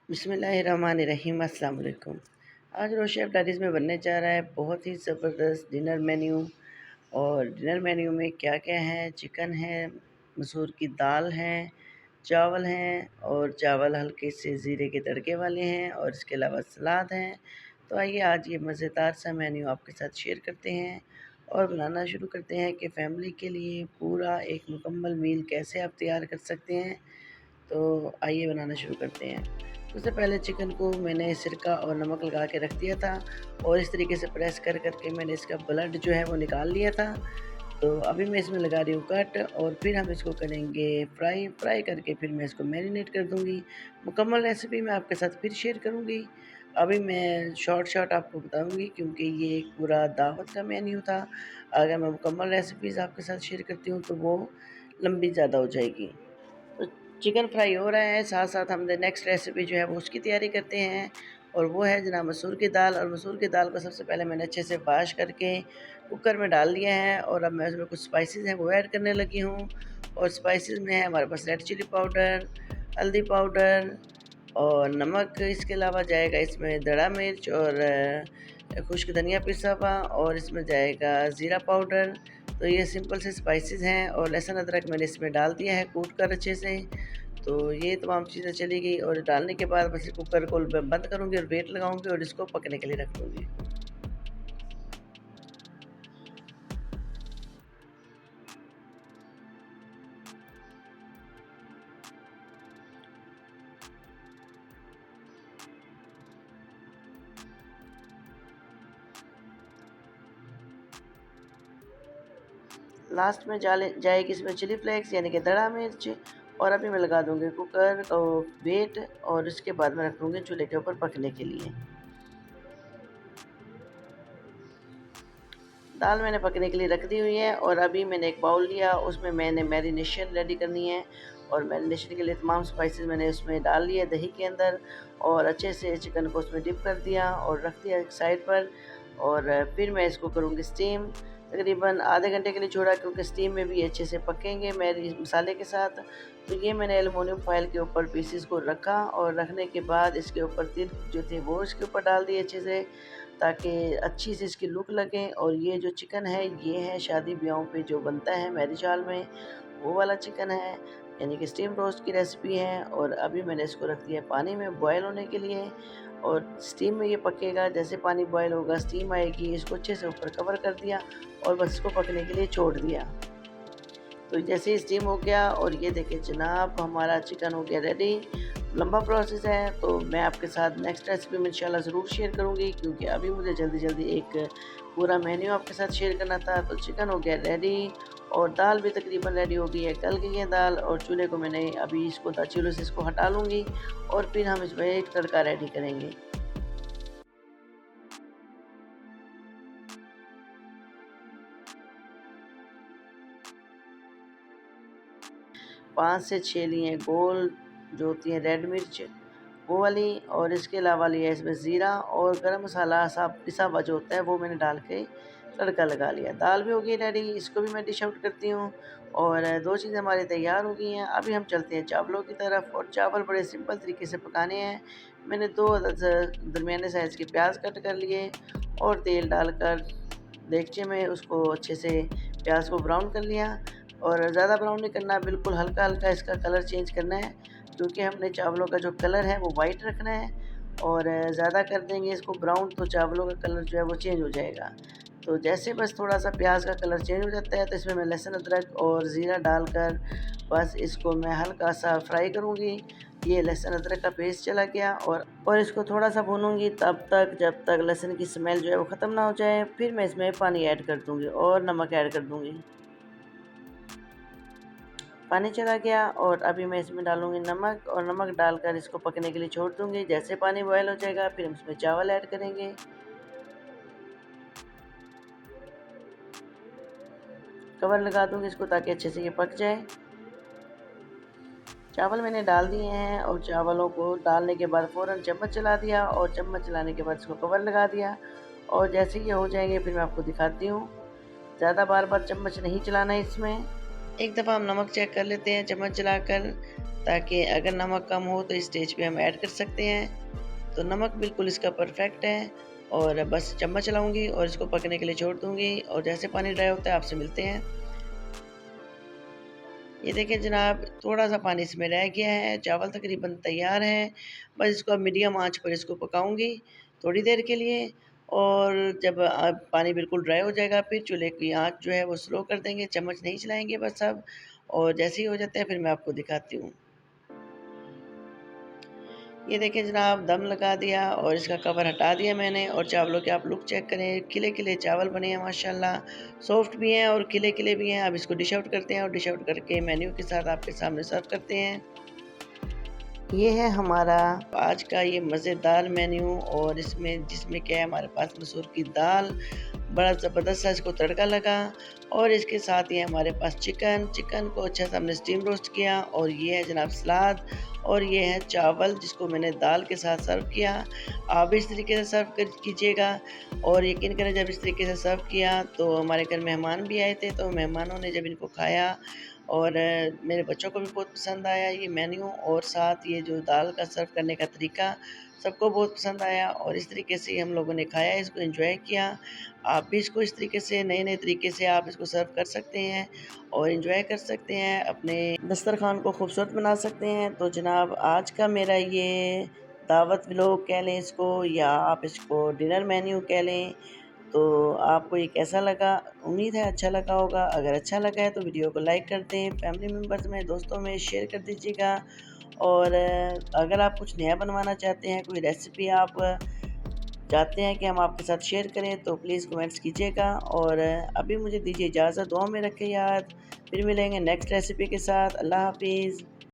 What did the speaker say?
बिस्मिल्लाहिर्रहमानिर्रहीम। अस्सलाम वालेकुम। आज रोशेफ डायरीज़ में बनने जा रहा है बहुत ही ज़बरदस्त डिनर मेन्यू। और डिनर मेन्यू में क्या क्या है? चिकन है, मसूर की दाल है, चावल हैं और चावल हल्के से ज़ीरे के तड़के वाले हैं और इसके अलावा सलाद हैं। तो आइए आज ये मज़ेदार सा मेन्यू आपके साथ शेयर करते हैं और बनाना शुरू करते हैं कि फ़ैमिली के लिए पूरा एक मुकम्मल मील कैसे आप तैयार कर सकते हैं। तो आइए बनाना शुरू करते हैं। सबसे पहले चिकन को मैंने सिरका और नमक लगा के रख दिया था और इस तरीके से प्रेस कर के मैंने इसका ब्लड जो है वो निकाल लिया था। तो अभी मैं इसमें लगा रही हूँ कट और फिर हम इसको करेंगे फ्राई करके फिर मैं इसको मैरिनेट कर दूँगी। मुकम्मल रेसिपी मैं आपके साथ फिर शेयर करूँगी। अभी मैं शॉर्ट आपको बताऊँगी क्योंकि ये एक पूरा दावत का मेन्यू था। अगर मैं मुकम्मल रेसिपीज़ आपके साथ शेयर करती हूँ तो वो लंबी ज़्यादा हो जाएगी। तो चिकन फ्राई हो रहा है, साथ-साथ हम नेक्स्ट रेसिपी जो है वो उसकी तैयारी करते हैं और वो है जनाब मसूर की दाल। और मसूर की दाल को सबसे पहले मैंने अच्छे से वॉश करके कुकर में डाल दिया है और अब मैं उसमें कुछ स्पाइसेस हैं वो ऐड करने लगी हूँ। और स्पाइसेस में है हमारे पास रेड चिली पाउडर, हल्दी पाउडर और नमक। इसके अलावा जाएगा इसमें दड़ा मिर्च और खुश्क धनिया पिसा हुआ और इसमें जाएगा ज़ीरा पाउडर। तो ये सिंपल से स्पाइसेस हैं और लहसुन अदरक मैंने इसमें डाल दिया है कूट कर अच्छे से। तो ये तमाम चीज़ें चली गई और डालने के बाद बस कुकर को बंद करूँगी और वेट लगाऊँगी और इसको पकने के लिए रख दूँगी। लास्ट में जाएगी इसमें चिली फ्लेक्स यानी कि दड़ा मिर्च। और अभी मैं लगा दूँगी कुकर और वेट और इसके बाद मैं रख दूँगी चूल्हे के ऊपर पकने के लिए। दाल मैंने पकने के लिए रख दी हुई है और अभी मैंने एक बाउल लिया, उसमें मैंने मैरिनेशन रेडी करनी है। और मैरिनेशन के लिए तमाम स्पाइसेस मैंने उसमें डाल लिए दही के अंदर और अच्छे से चिकन को उसमें डिप कर दिया और रख दिया एक साइड पर। और फिर मैं इसको करूँगी स्टीम। तकरीबन आधे घंटे के लिए छोड़ा क्योंकि स्टीम में भी अच्छे से पकेंगे मेरे मसाले के साथ। तो ये मैंने एल्युमिनियम फॉइल के ऊपर पीसेस को रखा और रखने के बाद इसके ऊपर तिल जो थे वो इसके ऊपर डाल दिए अच्छे से, ताकि अच्छी सी इसकी लुक लगे। और ये जो चिकन है ये है शादी ब्याहों पे जो बनता है मैरिज हॉल में, वो वाला चिकन है, यानी कि स्टीम रोस्ट की रेसिपी है। और अभी मैंने इसको रख दिया पानी में बॉयल होने के लिए और स्टीम में ये पकेगा। जैसे पानी बॉयल होगा स्टीम आएगी, इसको अच्छे से ऊपर कवर कर दिया और बस इसको पकने के लिए छोड़ दिया। तो जैसे ही स्टीम हो गया और ये देखिए जनाब हमारा चिकन हो गया रेडी। लंबा प्रोसेस है तो मैं आपके साथ नेक्स्ट रेसिपी में इंशाल्लाह ज़रूर शेयर करूँगी क्योंकि अभी मुझे जल्दी एक पूरा मेन्यू आपके साथ शेयर करना था। तो चिकन हो गया रेडी और दाल भी तकरीबन रेडी हो गई है, गल गई है दाल। और चूल्हे को मैंने अभी इसको चूल्हे से इसको हटा लूँगी और फिर हम इसमें एक तड़का रेडी करेंगे। 5 से 6 लिए गोल जो होती हैं रेड मिर्च वो वाली। और इसके अलावा लिया इसमें ज़ीरा और गरम मसाला साब पिसा हुआ जो होता है वो मैंने डाल के तड़का लगा लिया। दाल भी हो गई रेडी, इसको भी मैं डिश आउट करती हूँ। और 2 चीज़ें हमारी तैयार हो गई हैं। अभी हम चलते हैं चावलों की तरफ और चावल बड़े सिंपल तरीके से पकाने हैं। मैंने 2 दरमियाने साइज़ के प्याज कट कर लिए और तेल डालकर देगचे में उसको अच्छे से प्याज को ब्राउन कर लिया। और ज़्यादा ब्राउन नहीं करना, बिल्कुल हल्का इसका कलर चेंज करना है क्योंकि हमने चावलों का जो कलर है वो वाइट रखना है। और ज़्यादा कर देंगे इसको ब्राउन तो चावलों का कलर जो है वो चेंज हो जाएगा। तो जैसे बस थोड़ा-सा प्याज का कलर चेंज हो जाता है तो इसमें मैं लहसुन अदरक और ज़ीरा डालकर बस इसको मैं हल्का-सा फ्राई करूँगी। ये लहसुन अदरक का पेस्ट चला गया और इसको थोड़ा-सा भूनूँगी तब तक जब तक लहसुन की स्मेल जो है वो ख़त्म ना हो जाए। फिर मैं इसमें पानी ऐड कर दूँगी और नमक ऐड कर दूँगी। पानी चला गया और अभी मैं इसमें डालूँगी नमक और नमक डालकर इसको पकने के लिए छोड़ दूँगी। जैसे पानी बॉयल हो जाएगा फिर हम इसमें चावल ऐड करेंगे। कवर लगा दूँगी इसको ताकि अच्छे से ये पक जाए। चावल मैंने डाल दिए हैं और चावलों को डालने के बाद फ़ौरन चम्मच चला दिया और चम्मच चलाने के बाद इसको कवर लगा दिया। और जैसे ही ये हो जाएंगे फिर मैं आपको दिखाती हूँ। ज़्यादा बार-बार चम्मच नहीं चलाना है इसमें। एक दफ़ा हम नमक चेक कर लेते हैं चम्मच चलाकर, ताकि अगर नमक कम हो तो इस स्टेज पे हम ऐड कर सकते हैं। तो नमक बिल्कुल इसका परफेक्ट है और बस चम्मच चलाऊँगी और इसको पकने के लिए छोड़ दूँगी और जैसे पानी ड्राई होता है आपसे मिलते हैं। ये देखिए जनाब, थोड़ा-सा पानी इसमें रह गया है, चावल तकरीबन तैयार हैं। बस इसको अब मीडियम आँच पर इसको पकाऊँगी थोड़ी देर के लिए और जब पानी बिल्कुल ड्राई हो जाएगा, फिर चूल्हे की आँच जो है वो स्लो कर देंगे, चम्मच नहीं चलाएँगे बस अब। और जैसे ही हो जाता है फिर मैं आपको दिखाती हूँ। ये देखिए जनाब, दम लगा दिया और इसका कवर हटा दिया मैंने और चावलों के आप लुक चेक करें, खिले-खिले चावल बने हैं माशाल्लाह, सॉफ्ट भी हैं और खिले-खिले भी हैं। अब इसको डिश आउट करते हैं और डिश आउट करके मेन्यू के साथ आपके सामने सर्व करते हैं। ये है हमारा आज का ये मज़ेदार मेन्यू और इसमें जिसमें क्या है, हमारे पास मसूर की दाल, बड़ा ज़बरदस्त सा इसको तड़का लगा और इसके साथ ही है हमारे पास चिकन को अच्छा सा हमने स्टीम रोस्ट किया और ये है जनाब सलाद और ये है चावल जिसको मैंने दाल के साथ सर्व किया। आप भी इस तरीके से सर्व कर कीजिएगा और यकीन करें जब इस तरीके से सर्व किया तो हमारे घर मेहमान भी आए थे, तो मेहमानों ने जब इनको खाया और मेरे बच्चों को भी बहुत पसंद आया ये मेन्यू और साथ ये जो दाल का सर्व करने का तरीका सबको बहुत पसंद आया और इस तरीके से हम लोगों ने खाया, इसको एंजॉय किया। आप भी इसको इस तरीके से नए-नए तरीके से आप इसको सर्व कर सकते हैं और एंजॉय कर सकते हैं, अपने दस्तरखान को खूबसूरत बना सकते हैं। तो जनाब आज का मेरा ये दावत व्लॉग कह लें इसको या आप इसको डिनर मेन्यू कह लें, तो आपको ये कैसा लगा? उम्मीद है अच्छा लगा होगा। अगर अच्छा लगा है तो वीडियो को लाइक कर दें, फैमिली मेम्बर्स में, दोस्तों में शेयर कर दीजिएगा और अगर आप कुछ नया बनवाना चाहते हैं, कोई रेसिपी आप चाहते हैं कि हम आपके साथ शेयर करें तो प्लीज़ कमेंट्स कीजिएगा और अभी मुझे दीजिए इजाज़त, दुआ में रखें याद। फिर मिलेंगे नेक्स्ट रेसिपी के साथ। अल्लाह हाफ़िज़।